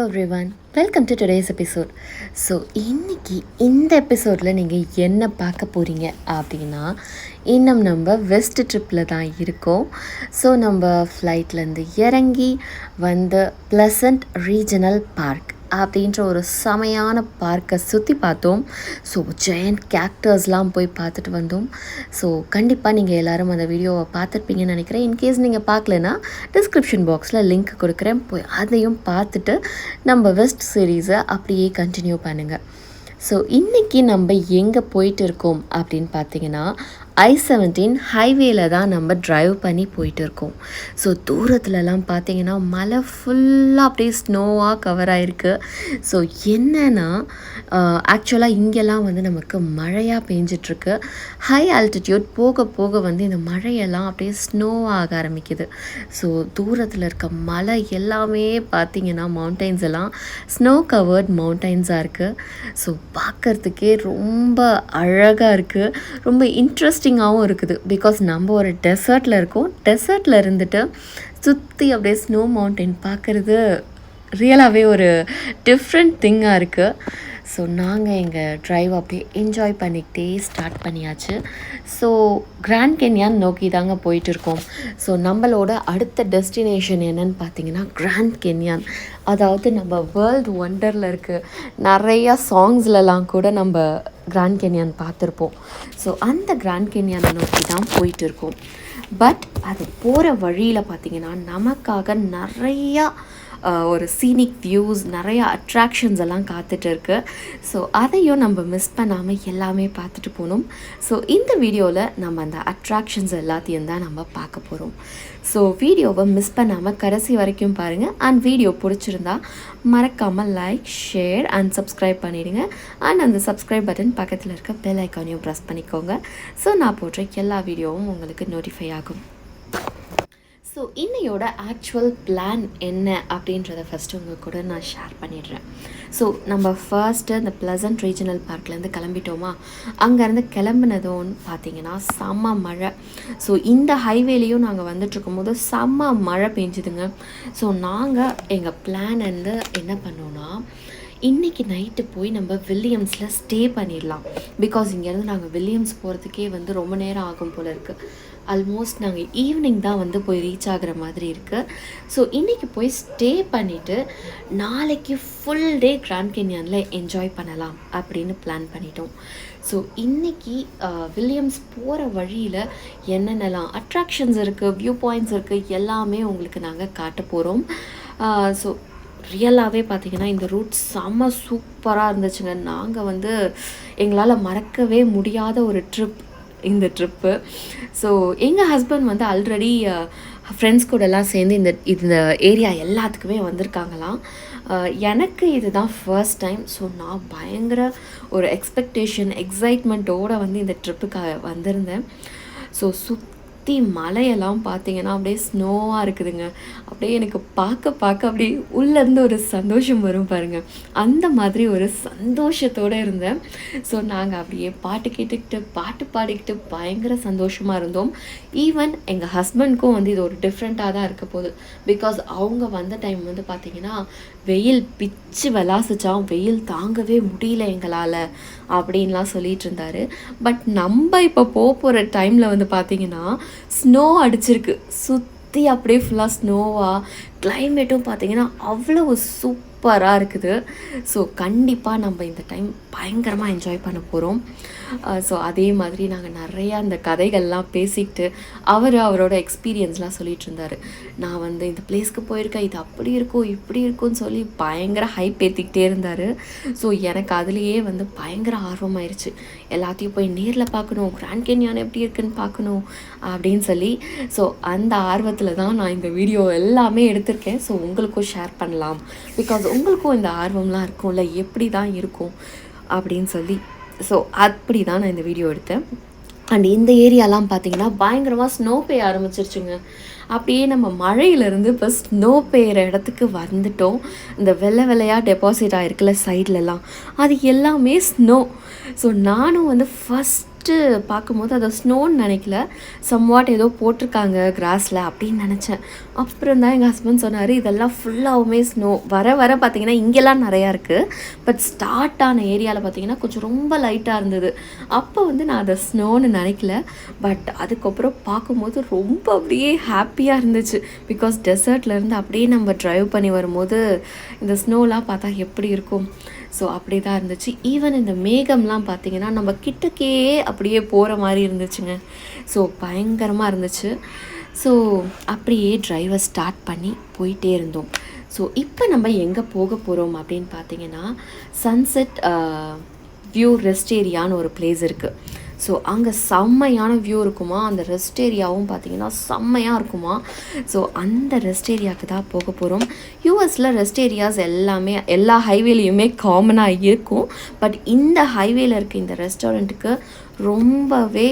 everyone, welcome to today's episode. So இன்றைக்கி இந்த எபிசோடில் நீங்கள் என்ன பார்க்க போகிறீங்க அப்படின்னா, இன்னும் நம்ம வெஸ்ட் ட்ரிப்பில் தான் இருக்கோம். ஸோ நம்ம ஃப்ளைட்லேருந்து இறங்கி வந்து ப்ளசண்ட் ரீஜனல் பார்க் அப்படின்ற ஒரு செமையான பார்க்கை சுற்றி பார்த்தோம். ஸோ ஜெயண்ட் கேக்டர்ஸ்லாம் போய் பார்த்துட்டு வந்தோம். ஸோ கண்டிப்பாக நீங்கள் எல்லோரும் அந்த வீடியோவை பார்த்துருப்பீங்கன்னு நினைக்கிறேன். இன்கேஸ் நீங்கள் பார்க்கலன்னா டிஸ்கிரிப்ஷன் பாக்ஸில் லிங்க் கொடுக்குறேன், போய் அதையும் பார்த்துட்டு நம்ம வெஸ்ட் சீரீஸை அப்படியே கண்டினியூ பண்ணுங்கள். ஸோ இன்றைக்கி நம்ம எங்கே போயிட்டு இருக்கோம் அப்படின்னு பார்த்தீங்கன்னா, I-17 ஹைவேல தான் நம்ம ட்ரைவ் பண்ணி போயிட்டு இருக்கோம். ஸோ தூரத்துலலாம் பார்த்தீங்கன்னா மலை ஃபுல்லாக அப்படியே ஸ்னோவாக கவர் ஆகிருக்கு. ஸோ என்னென்னா ஆக்சுவலாக இங்கெல்லாம் வந்து நமக்கு மழையாக பெஞ்சிட்ருக்கு. ஹை ஆல்டிடியூட் போக போக வந்து இந்த மழையெல்லாம் அப்படியே ஸ்னோவாக ஆரம்பிக்குது. ஸோ தூரத்தில் இருக்க மலை எல்லாமே பார்த்திங்கன்னா மவுண்டைன்ஸ் எல்லாம் ஸ்னோ கவர்ட் மவுண்டைன்ஸாக இருக்குது. ஸோ பார்க்குறதுக்கே ரொம்ப அழகாக இருக்குது, ரொம்ப இன்ட்ரெஸ்டிங்காகவும் இருக்குது. பிகாஸ் நம்ம ஒரு டெசர்ட்டில் இருக்கோம். டெசர்ட்டில் இருந்துட்டு சுற்றி அப்படியே ஸ்னோ மவுண்டைன் பார்க்குறது ரியலாகவே ஒரு டிஃப்ரெண்ட் திங்காக இருக்குது. ஸோ நாங்கள் எங்கள் ட்ரைவ் அப்படியே என்ஜாய் பண்ணிக்கிட்டே ஸ்டார்ட் பண்ணியாச்சு. ஸோ கிராண்ட் கென்யான் நோக்கி தாங்க போயிட்டுருக்கோம். ஸோ நம்மளோட அடுத்த டெஸ்டினேஷன் என்னன்னு பார்த்தீங்கன்னா கிராண்ட் கென்யான். அதாவது நம்ம வேர்ல்டு ஒண்டரில் இருக்குது, நிறையா சாங்ஸ்லலாம் கூட நம்ம கிராண்ட் கென்யான் பார்த்துருப்போம். ஸோ அந்த கிராண்ட் கென்யானை நோக்கி தான் போயிட்டுருக்கோம். பட் அது போகிற வழியில் பார்த்திங்கன்னா நமக்காக நிறையா ஒரு சீனிக் வியூஸ், நிறையா அட்ராக்ஷன்ஸ் எல்லாம் காத்துட்டு இருக்கு. ஸோ அதையும் நம்ம மிஸ் பண்ணாமல் எல்லாமே பார்த்துட்டு போகணும். ஸோ இந்த வீடியோவில் நம்ம அந்த அட்ராக்ஷன்ஸ் எல்லாத்தையும் தான் நம்ம பார்க்க போகிறோம். ஸோ வீடியோவை மிஸ் பண்ணாமல் கடைசி வரைக்கும் பாருங்கள். அண்ட் வீடியோ பிடிச்சிருந்தா மறக்காமல் லைக், ஷேர் அண்ட் சப்ஸ்கிரைப் பண்ணிவிடுங்க. அண்ட் அந்த சப்ஸ்கிரைப் பட்டன் பக்கத்தில் இருக்க பெல் ஐக்கானையும் ப்ரெஸ் பண்ணிக்கோங்க. ஸோ நான் போடுற எல்லா வீடியோவும் உங்களுக்கு நோட்டிஃபை ஆகும். ஸோ இன்னையோட ஆக்சுவல் பிளான் என்ன அப்படின்றத ஃபஸ்ட்டு உங்கள் கூட நான் ஷேர் பண்ணிடுறேன். ஸோ நம்ம ஃபர்ஸ்ட்டு இந்த ப்ளசண்ட் ரீஜனல் பார்க்லேருந்து கிளம்பிட்டோமா, அங்கேருந்து கிளம்புனதும் பார்த்திங்கன்னா செம்ம மழை. ஸோ இந்த ஹைவேலையும் நாங்கள் வந்துட்டுருக்கும்போது செம்ம மழை பெஞ்சுதுங்க. ஸோ நாங்கள் எங்கள் பிளான் வந்து என்ன பண்ணோன்னா, இன்றைக்கி நைட்டு போய் நம்ம வில்லியம்ஸில் ஸ்டே பண்ணிடலாம். பிகாஸ் இங்கேருந்து நாங்கள் வில்லியம்ஸ் போகிறதுக்கே வந்து ரொம்ப நேரம் ஆகும் போல் இருக்குது. ஆல்மோஸ்ட் நாங்கள் ஈவினிங் தான் வந்து போய் ரீச் ஆகிற மாதிரி இருக்குது. ஸோ இன்றைக்கி போய் ஸ்டே பண்ணிவிட்டு நாளைக்கு ஃபுல் டே கிராண்ட் கென்யானில் என்ஜாய் பண்ணலாம் அப்படின்னு பிளான் பண்ணிட்டோம். ஸோ இன்றைக்கி வில்லியம்ஸ் போகிற வழியில் என்னென்னலாம் அட்ராக்ஷன்ஸ் இருக்குது, வியூ பாயிண்ட்ஸ் இருக்குது, எல்லாமே உங்களுக்கு நாங்கள் காட்ட போகிறோம். ஸோ ரியலாகவே பார்த்திங்கன்னா இந்த ரூட் செம்ம சூப்பராக இருந்துச்சுங்க. நாங்கள் வந்து எங்களால் மறக்கவே முடியாத ஒரு ட்ரிப் இந்த ட்ரிப்பு. ஸோ எங்கள் ஹஸ்பண்ட் வந்து ஆல்ரெடி ஃப்ரெண்ட்ஸ் கூடலாம் சேர்ந்து இந்த ஏரியா எல்லாத்துக்குமே வந்திருக்காங்களாம். எனக்கு இதுதான் ஃபர்ஸ்ட் டைம். ஸோ நான் பயங்கர ஒரு எக்ஸைட்மெண்ட்டோடு வந்து இந்த ட்ரிப்புக்காக வந்திருந்தேன். ஸோ மலையெல்லாம் பார்த்தீங்கன்னா அப்படியே ஸ்னோவாக இருக்குதுங்க. அப்படியே எனக்கு பார்க்க அப்படியே உள்ளேருந்து ஒரு சந்தோஷம் வரும் பாருங்கள், அந்த மாதிரி ஒரு சந்தோஷத்தோடு இருந்தேன். ஸோ நாங்கள் அப்படியே பாட்டு கேட்டுக்கிட்டு பாட்டு பாடிக்கிட்டு பயங்கர சந்தோஷமாக இருந்தோம். ஈவன் எங்கள் ஹஸ்பண்ட்க்கும் வந்து இது ஒரு டிஃப்ரெண்ட்டாக தான் இருக்க போகுது. பிகாஸ் அவங்க வந்த டைம் வந்து பார்த்திங்கன்னா வெயில் பிச்சு விளாசிச்சான், வெயில் தாங்கவே முடியல எங்களால் அப்படின்லாம் சொல்லிகிட்டு இருந்தார். பட் நம்ம இப்போ போகிற டைமில் வந்து பார்த்திங்கன்னா ஸ்னோ அடிச்சிருக்கு, சுற்றி அப்படியே ஃபுல்லாக ஸ்னோவாக, கிளைமேட்டும் பார்த்திங்கன்னா அவ்வளோ சூப்பராக இருக்குது. ஸோ கண்டிப்பாக நம்ம இந்த டைம் பயங்கரமாக என்ஜாய் பண்ண போகிறோம். ஸோ அதே மாதிரி நாங்கள் நிறையா அந்த கதைகள்லாம் பேசிக்கிட்டு அவரோட எக்ஸ்பீரியன்ஸ்லாம் சொல்லிகிட்டு இருந்தார். நான் வந்து இந்த பிளேஸ்க்கு போயிருக்கேன், இது அப்படி இருக்கும் இப்படி இருக்கும்னு சொல்லி பயங்கர ஹைப் ஏற்றிக்கிட்டே இருந்தார். ஸோ எனக்கு அதுலேயே வந்து பயங்கர ஆர்வமாயிருச்சு, எல்லாத்தையும் போய் நேரில் பார்க்கணும், கிராண்ட் கென்யான் எப்படி இருக்குன்னு பார்க்கணும் அப்படின்னு சொல்லி. ஸோ அந்த ஆர்வத்தில் தான் நான் இந்த வீடியோ எல்லாமே எடுத்திருக்கேன். ஸோ உங்களுக்கும் ஷேர் பண்ணலாம், பிகாஸ் உங்களுக்கும் இந்த ஆர்வம்லாம் இருக்கும்ல, எப்படி தான் இருக்கும் அப்படின்னு சொல்லி. ஸோ அப்படி தான் நான் இந்த வீடியோ எடுத்தேன். அண்ட் இந்த ஏரியாலாம் பார்த்திங்கன்னா பயங்கரமாக ஸ்னோ பெய்ய ஆரம்பிச்சிருச்சுங்க. அப்படியே நம்ம மழையிலேருந்து இப்போ ஸ்னோ பெய்கிற இடத்துக்கு வந்துட்டோம். இந்த வெள்ளையாக டெபாசிட் ஆகிருக்குல்ல சைட்லலாம், அது எல்லாமே ஸ்னோ. ஸோ நானும் வந்து ஃபஸ்ட் ஃபஸ்ட்டு பார்க்கும்போது அதை ஸ்னோன்னு நினைக்கல, சம்வாட் ஏதோ போட்டிருக்காங்க கிராஸில் அப்படின்னு நினச்சேன். அப்புறம் தான் எங்கள் ஹஸ்பண்ட் சொன்னார், இதெல்லாம் ஃபுல்லாகவுமே ஸ்னோ. வர வர பார்த்திங்கன்னா இங்கெல்லாம் நிறையா இருக்குது, பட் ஸ்டார்ட் ஆன ஏரியாவில் பார்த்திங்கன்னா கொஞ்சம் ரொம்ப லைட்டாக இருந்தது. அப்போ வந்து நான் அதை ஸ்னோன்னு நினைக்கல, பட் அதுக்கப்புறம் பார்க்கும்போது ரொம்ப அப்படியே ஹாப்பியாக இருந்துச்சு. பிகாஸ் டெசர்ட்லேருந்து அப்படியே நம்ம ட்ரைவ் பண்ணி வரும்போது இந்த ஸ்னோலாம் பார்த்தா எப்படி இருக்கும். ஸோ அப்படி தான் இருந்துச்சு. ஈவன் இந்த மேகம்லாம் பார்த்திங்கன்னா நம்ம கிட்டக்கே அப்படியே போகிற மாதிரி இருந்துச்சுங்க. ஸோ பயங்கரமாக இருந்துச்சு. ஸோ அப்படியே டிரைவர் ஸ்டார்ட் பண்ணி போயிட்டே இருந்தோம். ஸோ இப்போ நம்ம எங்கே போக போகிறோம் அப்படின்னு பார்த்தீங்கன்னா, சன்செட் வியூ ரெஸ்ட் ஏரியான்னு ஒரு பிளேஸ் இருக்குது. ஸோ அங்கே செம்மையான வியூ இருக்குமா, அந்த ரெஸ்ட் ஏரியாவும் பார்த்திங்கன்னா செம்மையாக இருக்குமா. ஸோ அந்த ரெஸ்ட் ஏரியாவுக்கு தான் போக போகிறோம். யூஎஸில் ரெஸ்ட் ஏரியாஸ் எல்லாமே எல்லா ஹைவேலையுமே காமனாக இருக்கும். பட் இந்த ஹைவேல இருக்க இந்த ரெஸ்டாரண்ட்டுக்கு ரொம்பவே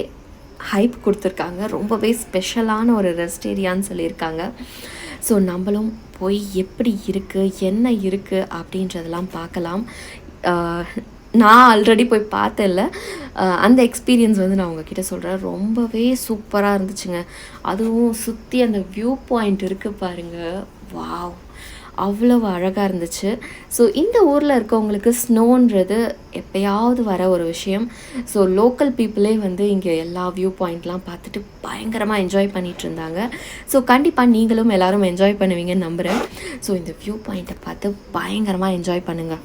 ஹைப் கொடுத்துருக்காங்க. ரொம்பவே ஸ்பெஷலான ஒரு ரெஸ்ட் ஏரியான்னு சொல்லியிருக்காங்க. ஸோ நம்மளும் போய் எப்படி இருக்குது, என்ன இருக்குது அப்படின்றதெல்லாம் பார்க்கலாம். நான் ஆல்ரெடி போய் பார்த்தேன்ல, அந்த எக்ஸ்பீரியன்ஸ் வந்து நான் உங்ககிட்ட சொல்கிறேன். ரொம்பவே சூப்பராக இருந்துச்சுங்க. அதுவும் சுற்றி அந்த வியூ பாயிண்ட் இருக்குது பாருங்கள், வாவ், அவ்வளவு அழகாக இருந்துச்சு. ஸோ இந்த ஊரில் இருக்கவங்களுக்கு ஸ்னோன்றது எப்போயாவது வர ஒரு விஷயம். ஸோ லோக்கல் பீப்புளே வந்து இங்கே எல்லா வியூ பாயிண்ட்லாம் பார்த்துட்டு பயங்கரமாக என்ஜாய் பண்ணிகிட்டு இருந்தாங்க. ஸோ கண்டிப்பாக நீங்களும் எல்லோரும் என்ஜாய் பண்ணுவீங்கன்னு நம்புகிறேன். ஸோ இந்த வியூ பாயிண்ட்டை பார்த்து பயங்கரமாக என்ஜாய் பண்ணுங்கள்.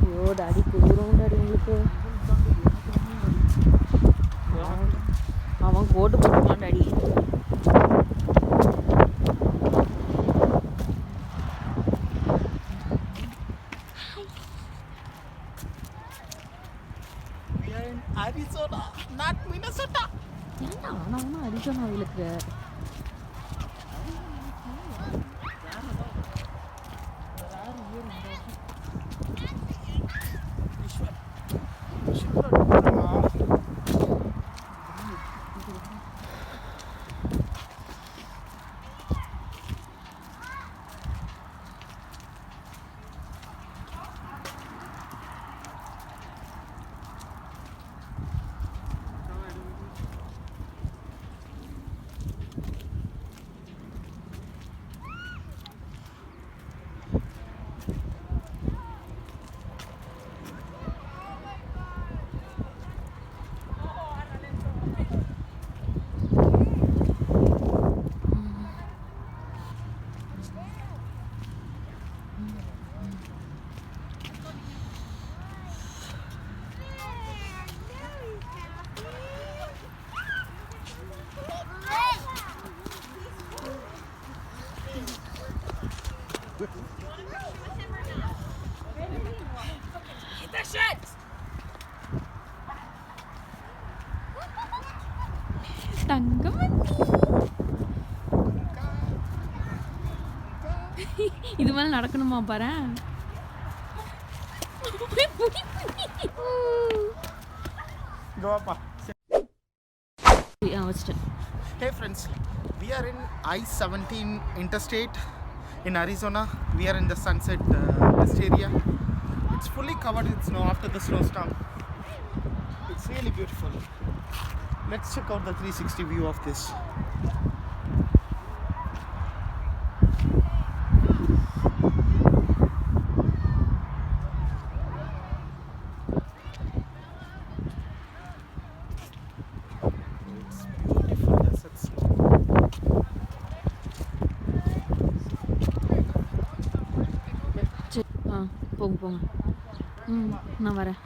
ஐயோ டாடி, குளிரும் டாடி உங்களுக்கு. அவன் கோட்டு போட்டுருக்கான் டாடி. Arizona, not Minnesota. ஏன்னா நான் ஒன்றும் அரிசோனாவில் இருக்கிறேன். இது மேலே நடக்கணுமா பாரு. Hey friends, we are in I-17 interstate in Arizona. We are in the sunset rest area. It's fully covered with snow after the snowstorm. It's really beautiful. Let's check out the 360 view of this. போங்க போங்க. நான் வரேன்.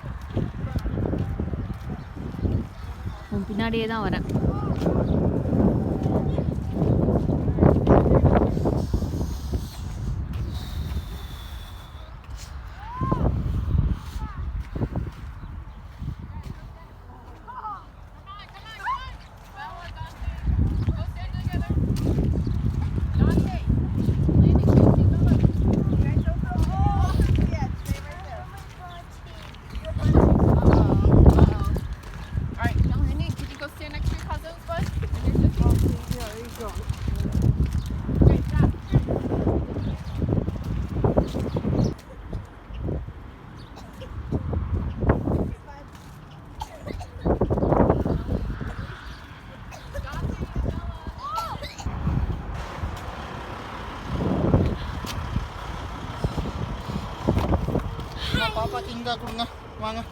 உன் பின்னாடியே தான் வரேன். பாப்பாக்கு இங்கே கொடுங்க வாங்க.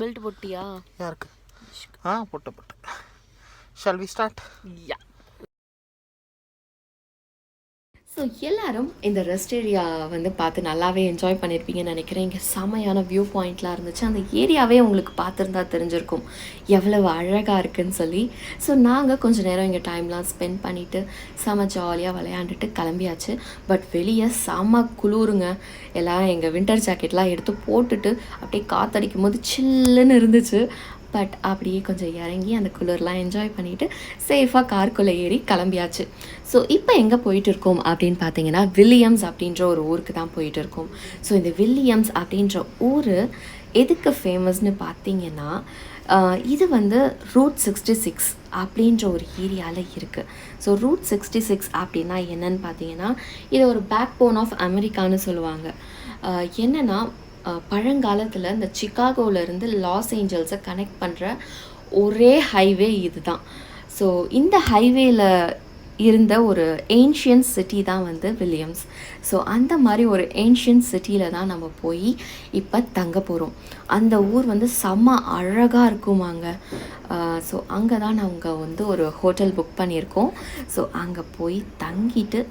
பெல்ட் போட்டியா? யாருக்கு? போட்ட. Shall we start? Yeah. So எல்லோரும் இந்த ரெஸ்ட் ஏரியா வந்து பார்த்து நல்லாவே என்ஜாய் பண்ணியிருப்பீங்கன்னு நினைக்கிறேன். இங்கே செமையான வியூ பாயிண்ட்லாம் இருந்துச்சு. அந்த ஏரியாவே உங்களுக்கு பார்த்துருந்தா தெரிஞ்சிருக்கும் எவ்வளவு அழகாக இருக்குதுன்னு சொல்லி. ஸோ நாங்கள் கொஞ்சம் நேரம் இங்கே டைம்லாம் ஸ்பெண்ட் பண்ணிவிட்டு செம ஜாலியாக விளையாண்டுட்டு கிளம்பியாச்சு. பட் வெளியே செம குளிருங்க. எல்லாம் எங்கள் வின்டர் ஜாக்கெட்லாம் எடுத்து போட்டுட்டு அப்படியே காற்றடிக்கும் போது சில்லுன்னு இருந்துச்சு. பட் அப்படியே கொஞ்சம் இறங்கி அந்த குளிர்லாம் என்ஜாய் பண்ணிவிட்டு சேஃபாக கார்க்குள்ளே ஏறி கிளம்பியாச்சு. ஸோ இப்போ எங்கே போயிட்டு இருக்கோம் அப்படின்னு பார்த்தீங்கன்னா வில்லியம்ஸ் அப்படின்ற ஒரு ஊருக்கு தான் போயிட்டு இருக்கோம். ஸோ இந்த வில்லியம்ஸ் அப்படின்ற ஊர் எதுக்கு ஃபேமஸ்னு பார்த்தீங்கன்னா இது வந்து ரூட் 66 அப்படின்ற ஒரு ஏரியாவில் இருக்குது. ஸோ ரூட் 66 அப்படின்னா என்னன்னு பார்த்தீங்கன்னா இது ஒரு பேக் போன் ஆஃப் அமெரிக்கான்னு சொல்லுவாங்க. என்னென்னா பழங்காலத்தில் இந்த சிகாகோவிலேருந்து லாஸ் ஏஞ்சல்ஸை கனெக்ட் பண்ணுற ஒரே ஹைவே இது தான். ஸோ இந்த ஹைவேல இருந்த ஒரு ஏன்ஷியன்ட் சிட்டி தான் வந்து வில்லியம்ஸ். ஸோ அந்த மாதிரி ஒரு ஏன்ஷியன்ட் சிட்டியில் தான் நம்ம போய் இப்போ தங்க போகிறோம். அந்த ஊர் வந்து செம்ம அழகாக இருக்குமாங்க. ஸோ அங்கே தான் நாங்கள் வந்து ஒரு ஹோட்டல் புக் பண்ணியிருக்கோம். ஸோ அங்கே போய் தங்கிட்டு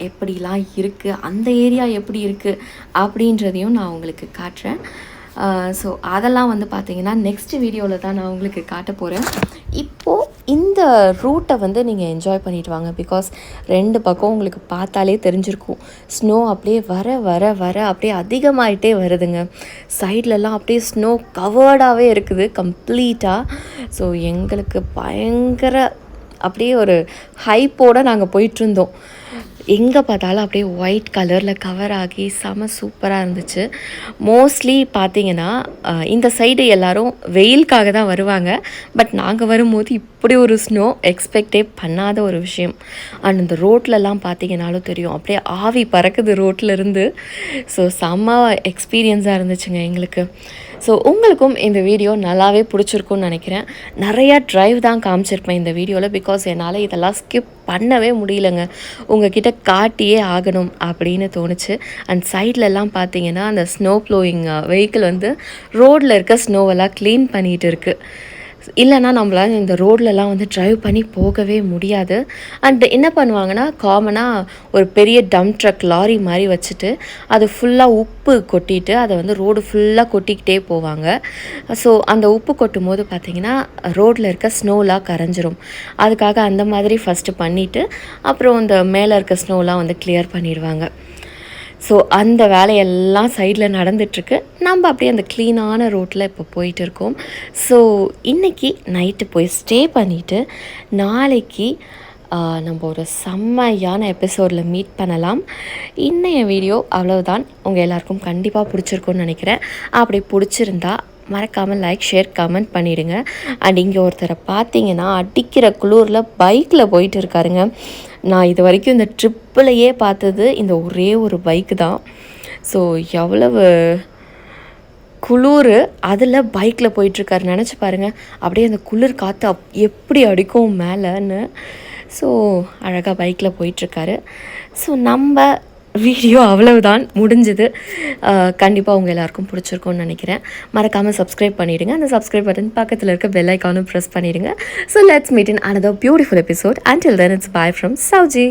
எப்படிலாம் இருக்குது, அந்த ஏரியா எப்படி இருக்குது அப்படின்றதையும் நான் உங்களுக்கு காட்டுறேன். ஸோ அதெல்லாம் வந்து பார்த்திங்கன்னா நெக்ஸ்ட் வீடியோவில் தான் நான் உங்களுக்கு காட்ட போகிறேன். இப்போது இந்த ரூட்டை வந்து நீங்கள் என்ஜாய் பண்ணிட்டு வாங்க. பிகாஸ் ரெண்டு பக்கம் உங்களுக்கு பார்த்தாலே தெரிஞ்சிருக்கும் ஸ்னோ அப்படியே வர வர வர அப்படியே அதிகமாகிட்டே வருதுங்க. சைட்லலாம் அப்படியே ஸ்னோ கவர்டாகவே இருக்குது கம்ப்ளீட்டாக. ஸோ எங்களுக்கு பயங்கர அப்படியே ஒரு ஹைப்போடு நாங்கள் போயிட்டுருந்தோம். எங்கே பார்த்தாலும் அப்படியே ஒயிட் கலரில் கவர் ஆகி செம சூப்பராக இருந்துச்சு. மோஸ்ட்லி பார்த்திங்கன்னா இந்த சைடு எல்லோரும் வெயிலுக்காக தான் வருவாங்க. பட் நாங்கள் வரும்போது இப்படி ஒரு ஸ்னோ எக்ஸ்பெக்டே பண்ணாத ஒரு விஷயம். அண்ட் இந்த ரோட்லலாம் பார்த்திங்கனாலும் தெரியும் அப்படியே ஆவி பறக்குது ரோட்லேருந்து. ஸோ செம்ம எக்ஸ்பீரியன்ஸாக இருந்துச்சுங்க எங்களுக்கு. ஸோ உங்களுக்கும் இந்த வீடியோ நல்லாவே பிடிச்சிருக்குன்னு நினைக்கிறேன். நிறையா ட்ரைவ் தான் காமிச்சிருப்பேன் இந்த வீடியோவில். பிகாஸ் என்னால் இதெல்லாம் ஸ்கிப் பண்ணவே முடியலைங்க. உங்ககிட்ட காட்டியே ஆகணும் அப்படின்னு தோணுச்சு. அண்ட் சைட்லலாம் பார்த்தீங்கன்னா அந்த ஸ்னோ ப்ளோயிங் வெஹிக்கிள் வந்து ரோடில் இருக்க ஸ்னோவெல்லாம் க்ளீன் பண்ணிகிட்டு இருக்குது. இல்லைனா நம்மளால் இந்த ரோட்லலாம் வந்து ட்ரைவ் பண்ணி போகவே முடியாது. அண்ட் என்ன பண்ணுவாங்கன்னா காமனாக ஒரு பெரிய டம்ப் ட்ரக் லாரி மாதிரி வச்சுட்டு அது ஃபுல்லாக உப்பு கொட்டிட்டு அதை வந்து ரோடு ஃபுல்லாக கொட்டிக்கிட்டே போவாங்க. ஸோ அந்த உப்பு கொட்டும் போது பார்த்திங்கன்னா ரோட்டில் இருக்க ஸ்னோலாம் கரைஞ்சிரும். அதுக்காக அந்த மாதிரி ஃபஸ்ட்டு பண்ணிவிட்டு அப்புறம் இந்த மேலே இருக்க ஸ்னோலாம் வந்து கிளியர் பண்ணிடுவாங்க. ஸோ அந்த வேலையெல்லாம் சைடில் நடந்துகிட்ருக்கு. நம்ம அப்படியே அந்த க்ளீனான ரோட்டில் இப்போ போயிட்டு இருக்கோம். ஸோ இன்றைக்கி நைட்டு போய் ஸ்டே பண்ணிவிட்டு நாளைக்கு நம்ம ஒரு செம்மையான எபிசோடில் மீட் பண்ணலாம். இன்னைய வீடியோ அவ்வளவுதான். உங்கள் எல்லாருக்கும் கண்டிப்பாக பிடிச்சிருக்குன்னு நினைக்கிறேன். அப்படி பிடிச்சிருந்தா மறக்காமல் லைக், ஷேர், கமெண்ட் பண்ணிவிடுங்க. அண்ட் இங்கே ஒருத்தரை பார்த்தீங்கன்னா அடிக்கிற குளூரில் பைக்கில் போயிட்டு இருக்காருங்க. நான் இது வரைக்கும் இந்த ட்ரிப்பிலையே பார்த்தது இந்த ஒரே ஒரு பைக்கு தான். ஸோ எவ்வளவு குளிர், அதில் பைக்கில் போயிட்டுருக்காரு நினச்சி பாருங்கள். அப்படியே அந்த குளிர் காற்று எப்படி அடிக்கும் மேலேன்னு. ஸோ அழகாக பைக்கில் போயிட்டுருக்காரு. ஸோ நம்ம வீடியோ அவ்வளவுதான், முடிஞ்சுது. கண்டிப்பாக உங்கள் எல்லாருக்கும் பிடிச்சிருக்கும்னு நினைக்கிறேன். மறக்காமல் சப்ஸ்கிரைப் பண்ணிவிடுங்க. அந்த சப்ஸ்கிரைப் பட்டன் பக்கத்தில் இருக்க பெல் ஐக்கானும் ப்ரெஸ் பண்ணிவிடுங்க. So let's meet in another beautiful episode. Until then, it's bye from Sauji.